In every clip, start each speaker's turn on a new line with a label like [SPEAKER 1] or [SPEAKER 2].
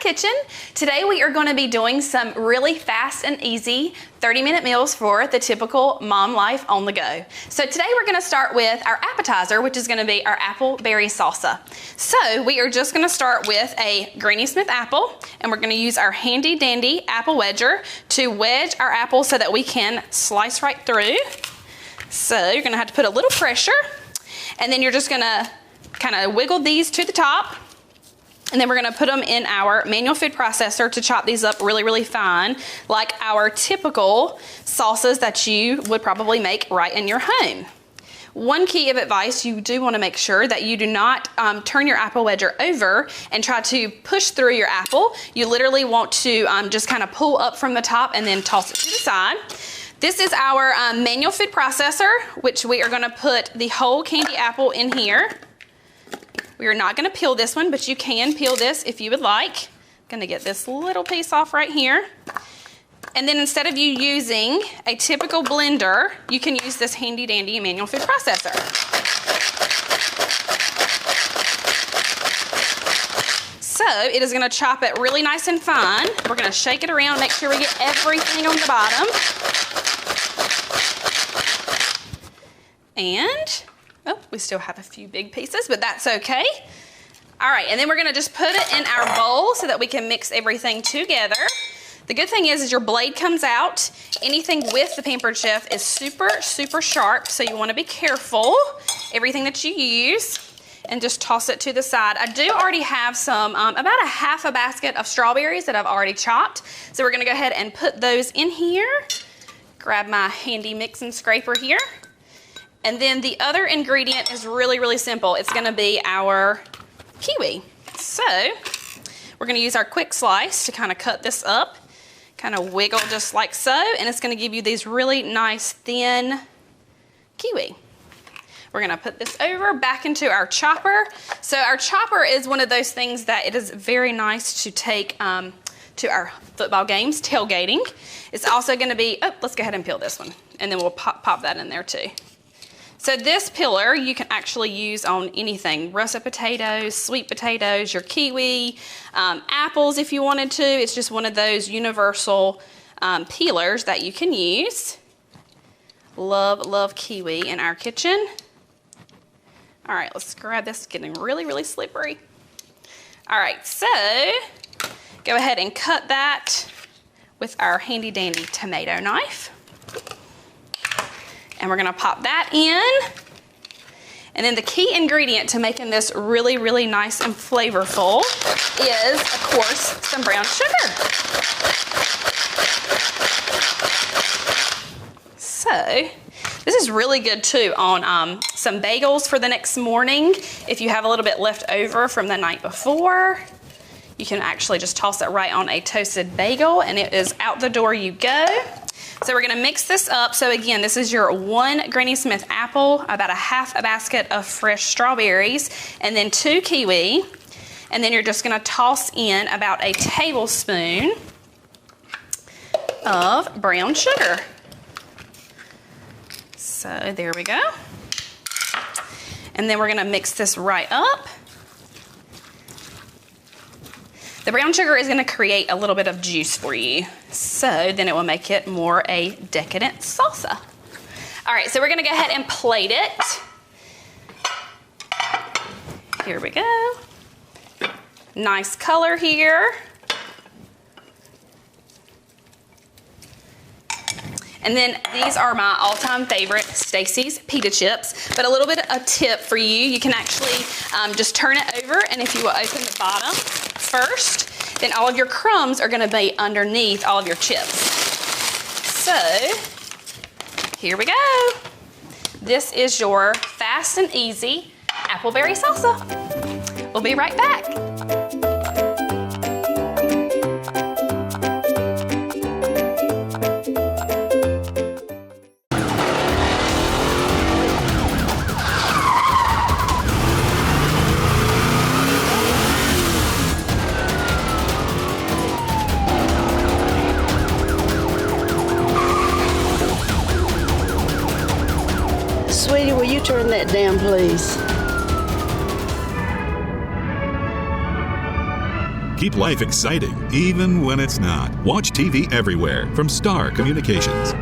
[SPEAKER 1] kitchen. Today we are going to be doing some really fast and easy 30-minute meals for the typical mom life on the go. So today we're going to start with our appetizer, which is going to be our apple berry salsa. So we are just going to start with a Granny Smith apple, and we're going to use our handy dandy apple wedger to wedge our apple so that we can slice right through. So you're going to have to put a little pressure, and then you're just going to kind of wiggle these to the top. And then we're going to put them in our manual food processor to chop these up really, really fine, like our typical salsas that you would probably make right in your home. One key of advice, you do want to make sure that you do not turn your apple wedger over and try to push through your apple. You literally want to just kind of pull up from the top and then toss it to the side. This is our manual food processor, which we are going to put the whole candy apple in here. We are not going to peel this one, but you can peel this if you would like. I'm going to get this little piece off right here. And then instead of you using a typical blender, you can use this handy dandy manual food processor. So it is going to chop it really nice and fine. We're going to shake it around, make sure we get everything on the bottom. And oh, we still have a few big pieces, but that's okay. All right, and then we're gonna just put it in our bowl so that we can mix everything together. The good thing is your blade comes out. Anything with the Pampered Chef is super, super sharp, so you wanna be careful, everything that you use, and just toss it to the side. I do already have some, about a half a basket of strawberries that I've already chopped. So we're gonna go ahead and put those in here. Grab my handy mix and scraper here. And then the other ingredient is really, really simple. It's gonna be our kiwi. So we're gonna use our quick slice to kind of cut this up, kind of wiggle just like so, and it's gonna give you these really nice thin kiwi. We're gonna put this over back into our chopper. So our chopper is one of those things that it is very nice to take to our football games, tailgating. It's also gonna be, oh, let's go ahead and peel this one, and then we'll pop that in there too. So this peeler you can actually use on anything, russet potatoes, sweet potatoes, your kiwi, apples if you wanted to. It's just one of those universal peelers that you can use. Love, love kiwi in our kitchen. All right, let's grab this, it's getting really, really slippery. All right, so go ahead and cut that with our handy dandy tomato knife. And we're gonna pop that in. And then the key ingredient to making this really, really nice and flavorful is, of course, some brown sugar. So this is really good too on some bagels for the next morning. If you have a little bit left over from the night before, you can actually just toss it right on a toasted bagel and it is out the door you go. So we're gonna mix this up. So again, this is your one Granny Smith apple, about a half a basket of fresh strawberries, and then 2 kiwi. And then you're just gonna toss in about a tablespoon of brown sugar. So there we go. And then we're gonna mix this right up. The brown sugar is gonna create a little bit of juice for you. So then it will make it more a decadent salsa. All right, so we're gonna go ahead and plate it. Here we go. Nice color here. And then these are my all-time favorite, Stacy's pita chips. But a little bit of a tip for you, you can actually just turn it over, and if you will open the bottom first, then all of your crumbs are gonna be underneath all of your chips. So, here we go. This is your fast and easy appleberry salsa. We'll be right back.
[SPEAKER 2] Sweetie, will you turn that down, please?
[SPEAKER 3] keep life exciting, even when it's not. Watch TV everywhere from Star Communications.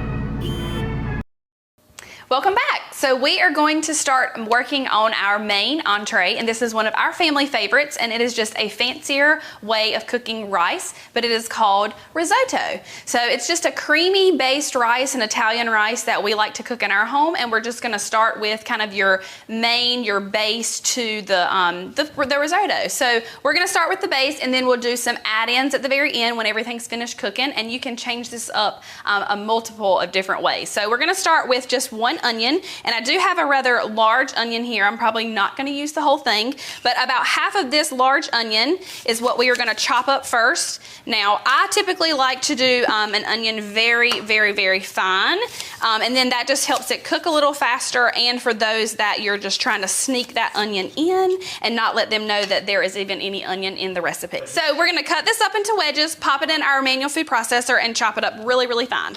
[SPEAKER 1] Welcome back. So we are going to start working on our main entree, and this is one of our family favorites, and it is just a fancier way of cooking rice, but it is called risotto. So it's just a creamy based rice, an Italian rice that we like to cook in our home, and we're just going to start with kind of your main, your base to the risotto. So we're going to start with the base, and then we'll do some add-ins at the very end when everything's finished cooking, and you can change this up a multiple of different ways. So we're going to start with just one onion, and I do have a rather large onion here. I'm probably not going to use the whole thing, but about half of this large onion is what we are going to chop up first. Now, I typically like to do an onion very, very, very fine, and then that just helps it cook a little faster, and for those that you're just trying to sneak that onion in and not let them know that there is even any onion in the recipe. So we're going to cut this up into wedges, pop it in our manual food processor, and chop it up really, really fine.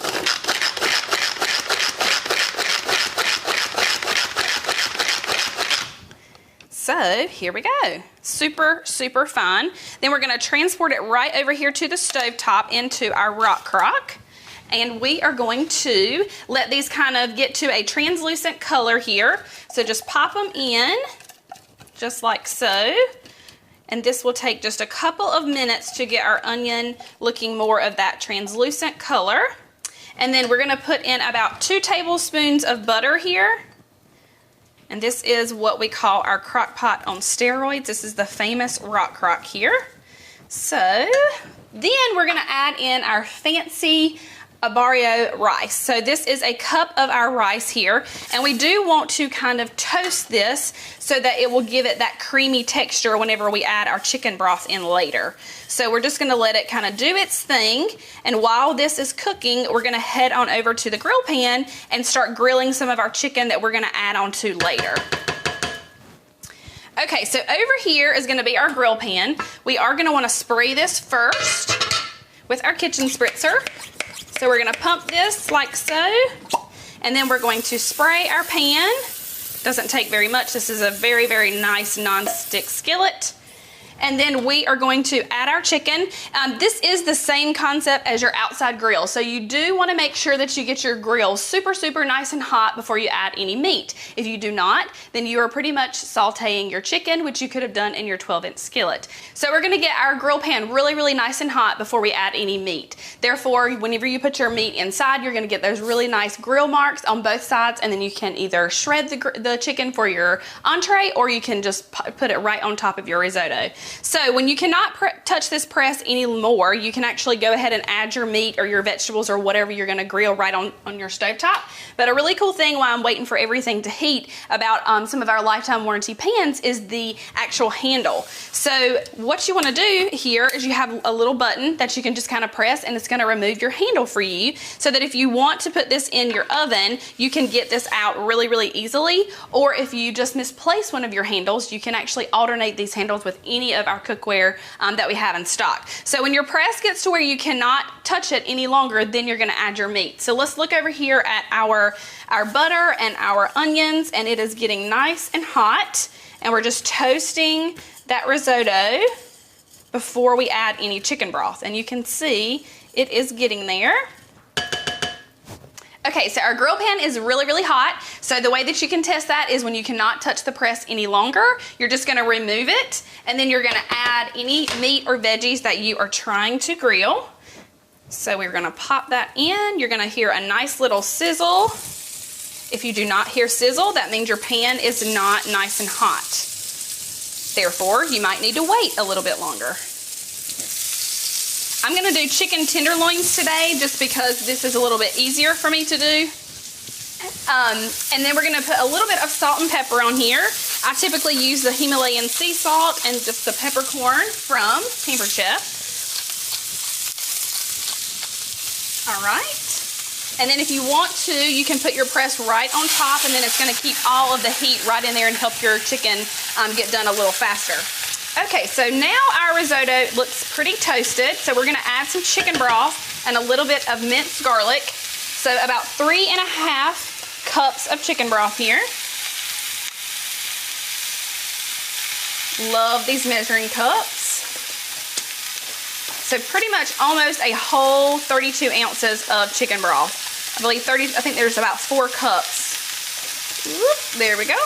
[SPEAKER 1] So here we go. Super, super fine. Then we're going to transport it right over here to the stove top into our rock crock. And we are going to let these kind of get to a translucent color here. So just pop them in, just like so. And this will take just a couple of minutes to get our onion looking more of that translucent color. And then we're going to put in about 2 tablespoons of butter here. And this is what we call our crock pot on steroids. This is the famous rock crock here. So then we're going to add in our fancy Barrio rice. So this is a cup of our rice here, and we do want to kind of toast this so that it will give it that creamy texture whenever we add our chicken broth in later. So we're just going to let it kind of do its thing, and while this is cooking, we're going to head on over to the grill pan and start grilling some of our chicken that we're going to add on to later. Okay, so over here is going to be our grill pan. We are going to want to spray this first with our kitchen spritzer. So we're going to pump this like so, and then we're going to spray our pan. Doesn't take very much. This is a very, very nice non-stick skillet. And then we are going to add our chicken. This is the same concept as your outside grill. So you do want to make sure that you get your grill super, super nice and hot before you add any meat. If you do not, then you are pretty much sauteing your chicken, which you could have done in your 12-inch skillet. So we're going to get our grill pan really, really nice and hot before we add any meat. Therefore, whenever you put your meat inside, you're going to get those really nice grill marks on both sides, and then you can either shred the chicken for your entree, or you can just put it right on top of your risotto. So when you cannot touch this press anymore, you can actually go ahead and add your meat or your vegetables or whatever you're going to grill right on your stovetop. But a really cool thing while I'm waiting for everything to heat about some of our lifetime warranty pans is the actual handle. So what you want to do here is you have a little button that you can just kind of press, and it's going to remove your handle for you, so that if you want to put this in your oven, you can get this out really, really easily. Or if you just misplace one of your handles, you can actually alternate these handles with any of our cookware that we have in stock. So when your press gets to where you cannot touch it any longer, then you're going to add your meat. So let's look over here at our butter and our onions, and it is getting nice and hot, and we're just toasting that risotto before we add any chicken broth, and you can see it is getting there. Okay, so our grill pan is really, really hot. So the way that you can test that is when you cannot touch the press any longer, you're just gonna remove it, and then you're gonna add any meat or veggies that you are trying to grill. So we're gonna pop that in. You're gonna hear a nice little sizzle. If you do not hear sizzle, that means your pan is not nice and hot. Therefore, you might need to wait a little bit longer. I'm going to do chicken tenderloins today just because this is a little bit easier for me to do. And then we're going to put a little bit of salt and pepper on here. I typically use the Himalayan sea salt and just the peppercorn from Pampered Chef. All right. And then if you want to, you can put your press right on top, and then it's going to keep all of the heat right in there and help your chicken get done a little faster. Okay, so now our risotto looks pretty toasted, so we're gonna add some chicken broth and a little bit of minced garlic. So about 3½ cups of chicken broth here. Love these measuring cups. So pretty much almost a whole 32 ounces of chicken broth. I think there's about 4 cups. Whoop, there we go.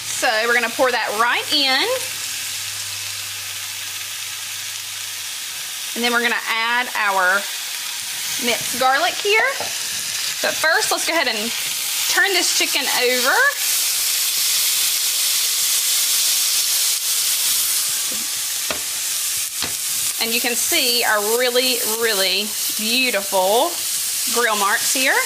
[SPEAKER 1] So we're gonna pour that right in. And then we're gonna add our minced garlic here. But first, let's go ahead and turn this chicken over. And you can see our really, really beautiful grill marks here.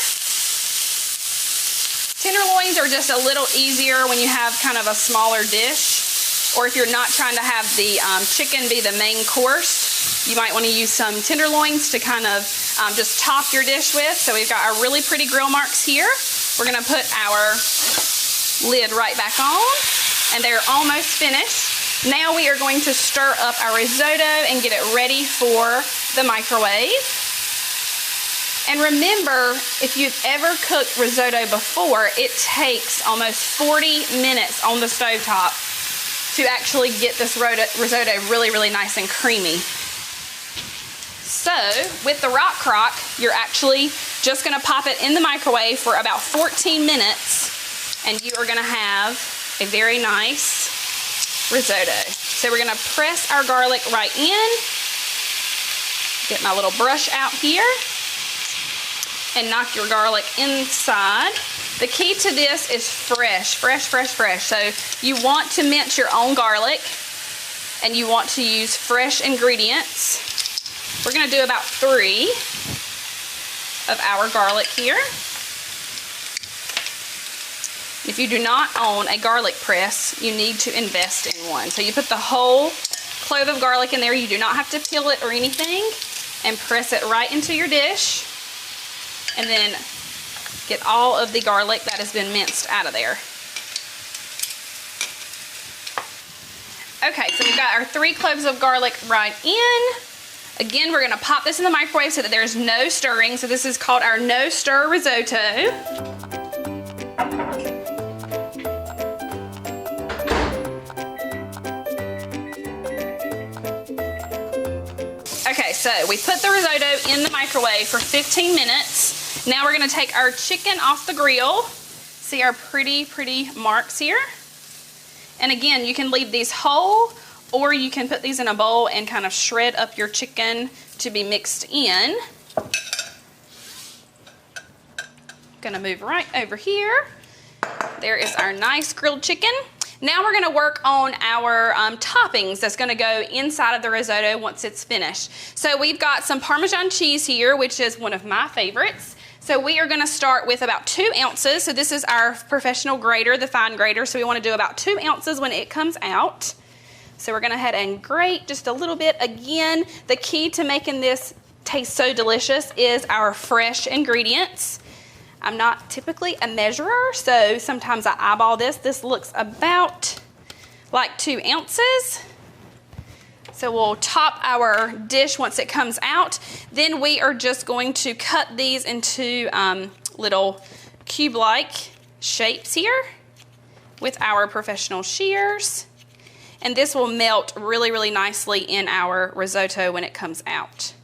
[SPEAKER 1] Tenderloins are just a little easier when you have kind of a smaller dish, or if you're not trying to have the chicken be the main course, you might want to use some tenderloins to kind of just top your dish with. So we've got our really pretty grill marks here. We're gonna put our lid right back on, and they're almost finished. Now we are going to stir up our risotto and get it ready for the microwave. And remember, if you've ever cooked risotto before, it takes almost 40 minutes on the stovetop to actually get this risotto really, really nice and creamy. So with the rock crock, you're actually just gonna pop it in the microwave for about 14 minutes, and you are gonna have a very nice risotto. So we're gonna press our garlic right in, get my little brush out here, and knock your garlic inside. The key to this is fresh. So you want to mince your own garlic, and you want to use fresh ingredients. We're gonna do about 3 of our garlic here. If you do not own a garlic press, you need to invest in one. So you put the whole clove of garlic in there. You do not have to peel it or anything, and press it right into your dish. And then get all of the garlic that has been minced out of there. Okay, so we've got our 3 cloves of garlic right in. Again, we're gonna pop this in the microwave so that there's no stirring. So this is called our no stir risotto. Okay, so we put the risotto in the microwave for 15 minutes. Now we're gonna take our chicken off the grill. See our pretty marks here? And again, you can leave these whole, or you can put these in a bowl and kind of shred up your chicken to be mixed in. Gonna move right over here. There is our nice grilled chicken. Now we're gonna work on our toppings that's gonna go inside of the risotto once it's finished. So we've got some Parmesan cheese here, which is one of my favorites. So we are gonna start with about 2 ounces. So this is our professional grater, the fine grater. So we wanna do about 2 ounces when it comes out. So we're gonna head and grate just a little bit. Again, the key to making this taste so delicious is our fresh ingredients. I'm not typically a measurer, so sometimes I eyeball this. This looks about like 2 ounces. So we'll top our dish once it comes out. Then we are just going to cut these into little cube-like shapes here with our professional shears. And this will melt really, really nicely in our risotto when it comes out.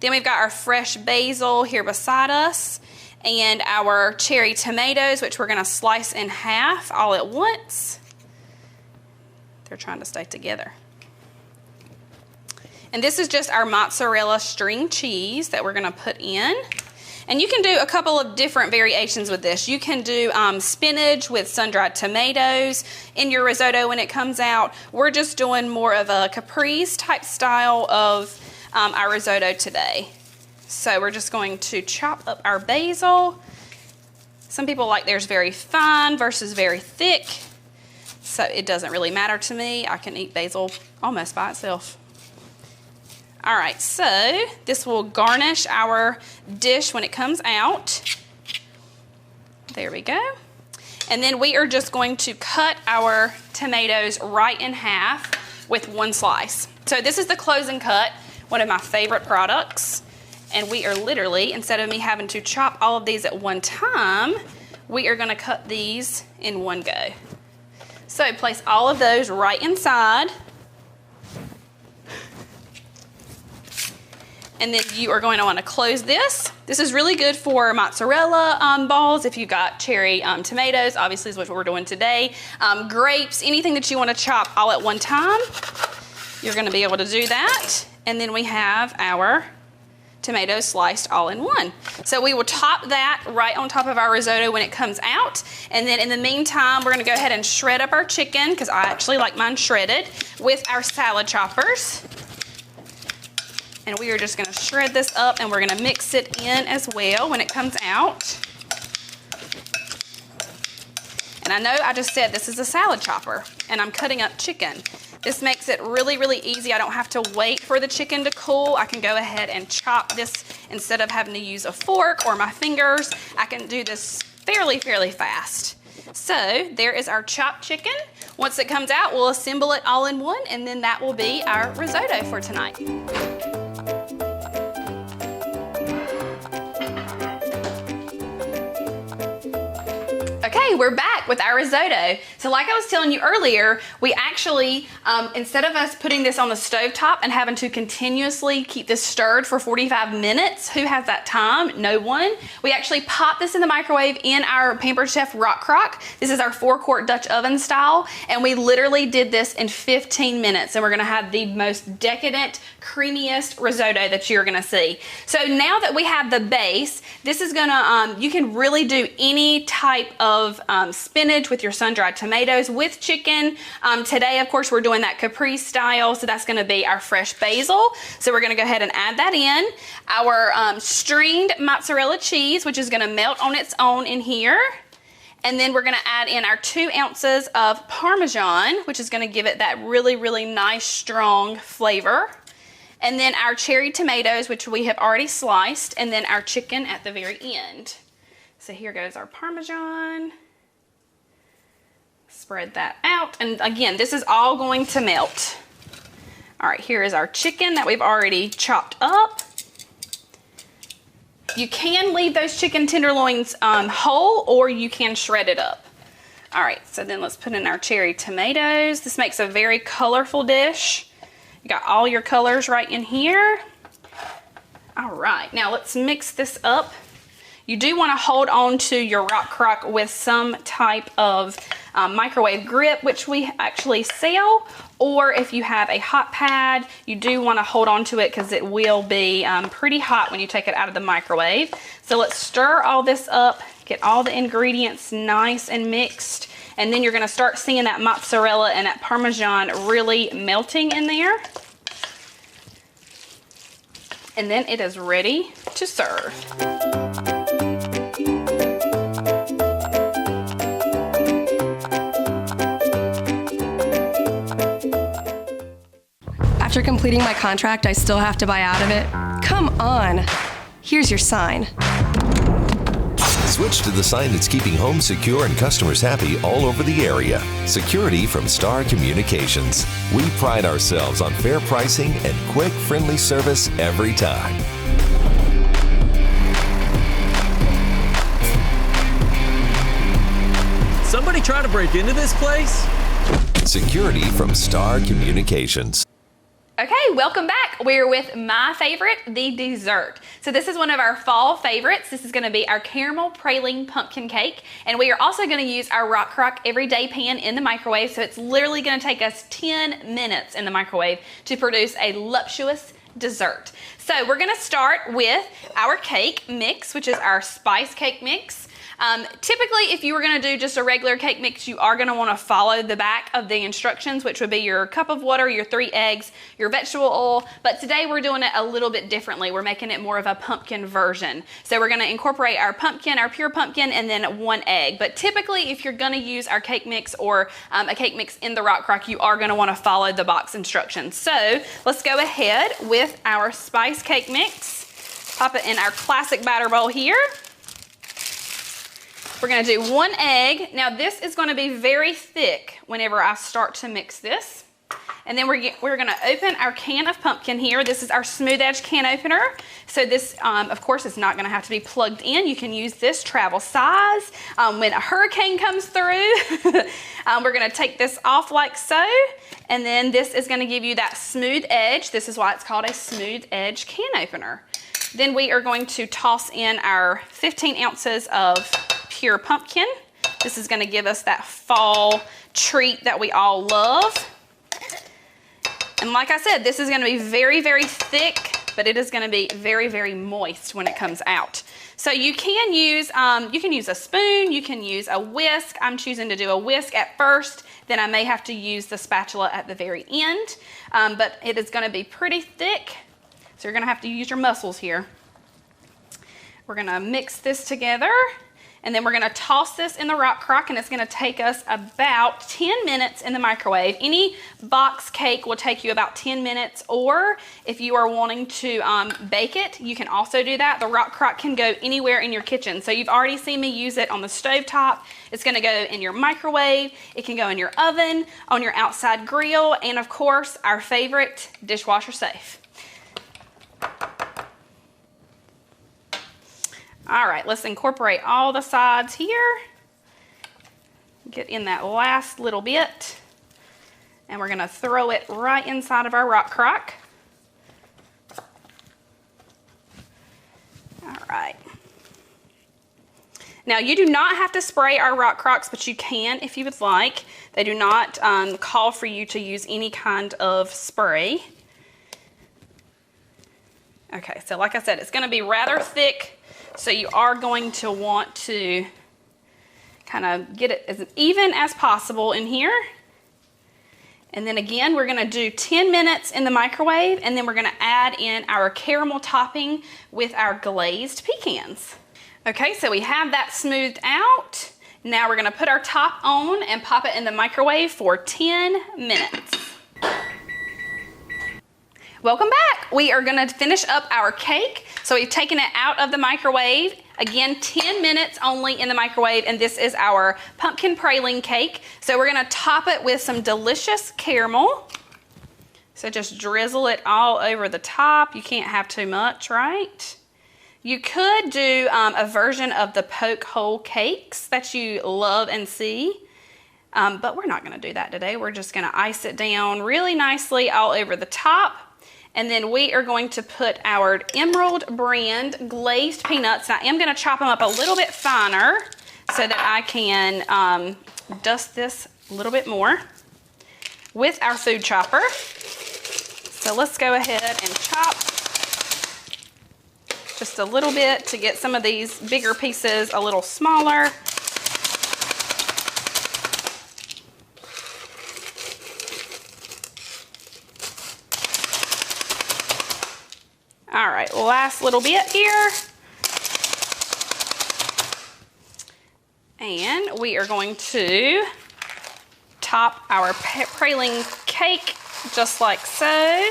[SPEAKER 1] Then we've got our fresh basil here beside us, and our cherry tomatoes, which we're gonna slice in half all at once. They're trying to stay together. And this is just our mozzarella string cheese that we're gonna put in. And you can do a couple of different variations with this. You can do spinach with sun-dried tomatoes in your risotto when it comes out. We're just doing more of a caprese type style of our risotto today. So we're just going to chop up our basil. Some people like theirs very fine versus very thick. So it doesn't really matter to me. I can eat basil almost by itself. All right, so this will garnish our dish when it comes out. There we go. And then we are just going to cut our tomatoes right in half with 1 slice. So this is the closing cut, one of my favorite products. And we are literally, instead of me having to chop all of these at one time, we are gonna cut these in one go. So place all of those right inside. And then you are going to want to close this. This is really good for mozzarella balls. If you got cherry tomatoes, obviously is what we're doing today. Grapes, anything that you want to chop all at one time, you're going to be able to do that. And then we have our tomatoes sliced all in one. So we will top that right on top of our risotto when it comes out. And then in the meantime, we're going to go ahead and shred up our chicken, because I actually like mine shredded, with our salad choppers. And we are just going to shred this up, and we're going to mix it in as well when it comes out. And I know I just said this is a salad chopper, and I'm cutting up chicken. This makes it really, really easy. I don't have to wait for the chicken to cool. I can go ahead and chop this instead of having to use a fork or my fingers. I can do this fairly fast. So there is our chopped chicken. Once it comes out, we'll assemble it all in one, and then that will be our risotto for tonight. Okay, we're back with our risotto. So like I was telling you earlier, we actually, instead of us putting this on the stovetop and having to continuously keep this stirred for 45 minutes, who has that time? No one. We actually pop this in the microwave in our Pampered Chef Rock Crock. This is our 4-quart Dutch oven style, and we literally did this in 15 minutes, and we're gonna have the most decadent, creamiest risotto that you're gonna see. So now that we have the base, this is gonna, you can really do any type of spinach with your sun-dried tomatoes with chicken. Today, of course, we're doing that caprese style, so that's gonna be our fresh basil. So we're gonna go ahead and add that in. Our stringed mozzarella cheese, which is gonna melt on its own in here. And then we're gonna add in our 2 ounces of Parmesan, which is gonna give it that really, really nice, strong flavor. And then our cherry tomatoes, which we have already sliced, and then our chicken at the very end. So here goes our Parmesan. Spread that out. And again, this is all going to melt. All right, here is our chicken that we've already chopped up. You can leave those chicken tenderloins whole, or you can shred it up. All right, so then let's put in our cherry tomatoes. This makes a very colorful dish. You got all your colors right in here. All right, now let's mix this up. You do want to hold on to your rock crock with some type of microwave grip, which we actually sell, or if you have a hot pad, you do want to hold on to it because it will be pretty hot when you take it out of the microwave. So let's stir all this up, get all the ingredients nice and mixed, and then you're going to start seeing that mozzarella and that Parmesan really melting in there. And then it is ready to serve.
[SPEAKER 4] After completing my contract, I still have to buy out of it? Come on. Here's your sign.
[SPEAKER 5] Switch to the sign that's keeping home secure and customers happy all over the area. Security from Star Communications. We pride ourselves on fair pricing and quick, friendly service every time.
[SPEAKER 6] Somebody trying to break into this place?
[SPEAKER 5] Security from Star Communications.
[SPEAKER 1] Okay, welcome back. We're with my favorite, the dessert. So this is one of our fall favorites. This is gonna be our caramel praline pumpkin cake. And we are also gonna use our Rock Crock everyday pan in the microwave. So it's literally gonna take us 10 minutes in the microwave to produce a luscious dessert. So we're gonna start with our cake mix, which is our spice cake mix. Typically, if you were gonna do just a regular cake mix, you are gonna wanna follow the back of the instructions, which would be your cup of water, your 3 eggs, your vegetable oil. But today we're doing it a little bit differently. We're making it more of a pumpkin version. So we're gonna incorporate our pumpkin, our pure pumpkin, and then 1 egg. But typically, if you're gonna use our cake mix or a cake mix in the Rock Crock, you are gonna wanna follow the box instructions. So let's go ahead with our spice cake mix. Pop it in our classic batter bowl here. We're gonna do 1 egg. Now this is gonna be very thick whenever I start to mix this. And then we're gonna open our can of pumpkin here. This is our smooth edge can opener. So this, of course, is not gonna have to be plugged in. You can use this travel size. When a hurricane comes through, we're gonna take this off like so. And then this is gonna give you that smooth edge. This is why it's called a smooth edge can opener. Then we are going to toss in our 15 ounces of pure pumpkin. This is gonna give us that fall treat that we all love. And like I said, this is gonna be very, very thick, but it is gonna be very, very moist when it comes out. So you can use a spoon, you can use a whisk. I'm choosing to do a whisk at first, then I may have to use the spatula at the very end. But it is gonna be pretty thick, so you're gonna have to use your muscles here. We're gonna mix this together, and then we're gonna toss this in the rock crock, and it's gonna take us about 10 minutes in the microwave. Any box cake will take you about 10 minutes, or if you are wanting to bake it, you can also do that. The rock crock can go anywhere in your kitchen. So you've already seen me use it on the stove top. It's gonna go in your microwave, it can go in your oven, on your outside grill, and of course, our favorite, dishwasher safe. All right, let's incorporate all the sides here. Get in that last little bit. And we're gonna throw it right inside of our rock crock. All right. Now you do not have to spray our rock crocks, but you can if you would like. They do not call for you to use any kind of spray. Okay, so like I said, it's gonna be rather thick. So you are going to want to kind of get it as even as possible in here. And then again, we're gonna do 10 minutes in the microwave, and then we're gonna add in our caramel topping with our glazed pecans. Okay, so we have that smoothed out. Now we're gonna put our top on and pop it in the microwave for 10 minutes. Welcome back. We are gonna finish up our cake. So we've taken it out of the microwave. Again, 10 minutes only in the microwave, and this is our pumpkin praline cake. So we're gonna top it with some delicious caramel. So just drizzle it all over the top. You can't have too much, right? You could do a version of the poke hole cakes that you love and see. But we're not gonna do that today. We're just gonna ice it down really nicely all over the top. And then we are going to put our Emerald brand glazed peanuts. I am gonna chop them up a little bit finer so that I can dust this a little bit more with our food chopper. So let's go ahead and chop just a little bit to get some of these bigger pieces a little smaller. All right, last little bit here. And we are going to top our praline cake just like so.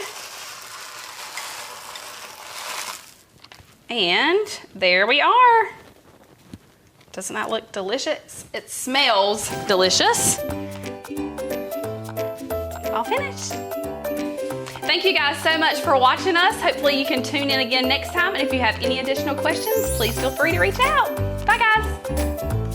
[SPEAKER 1] And there we are. Doesn't that look delicious? It smells delicious. All finished. Thank you guys so much for watching us. Hopefully you can tune in again next time. And if you have any additional questions, please feel free to reach out. Bye guys.